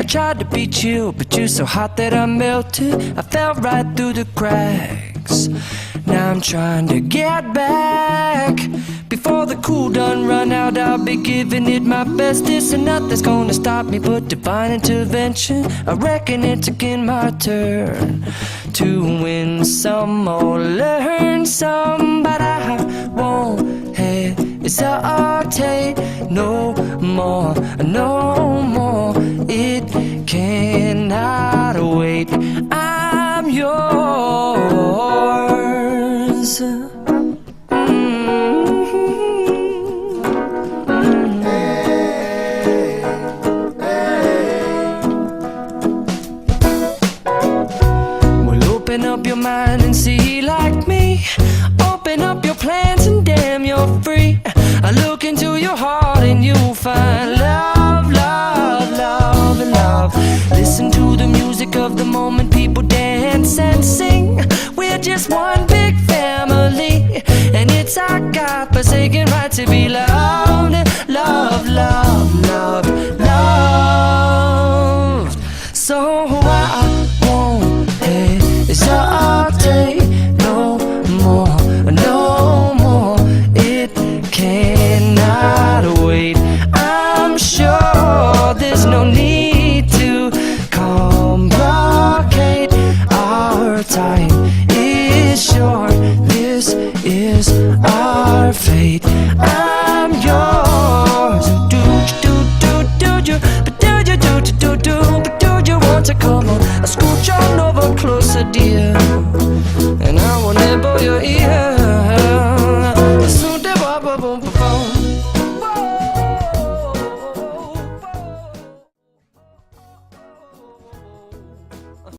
tried to be chill, but you're so hot that I melted. I fell right through the cracks. Now I'm trying to get back. Before the cool done run out, I'll be giving it my best. This and nothing's gonna stop me but divine intervention. I reckon it's again my turn to win some or learn some, but I won't hesitate no more, no more. It cannot wait. I'm yours. Open up your mind and see like me. Open up your plans and damn, you're free. I look into your heart and you'll find love, love, love, and love. Listen to the music of the moment, people dance and sing. We're just one big family, and it's our God-forsaken right to be loved, love, love, love, loved. So I won't hesitate no more, no more. It cannot wait. I'm sure there's no need to complicate. Our time is short. This is our fate.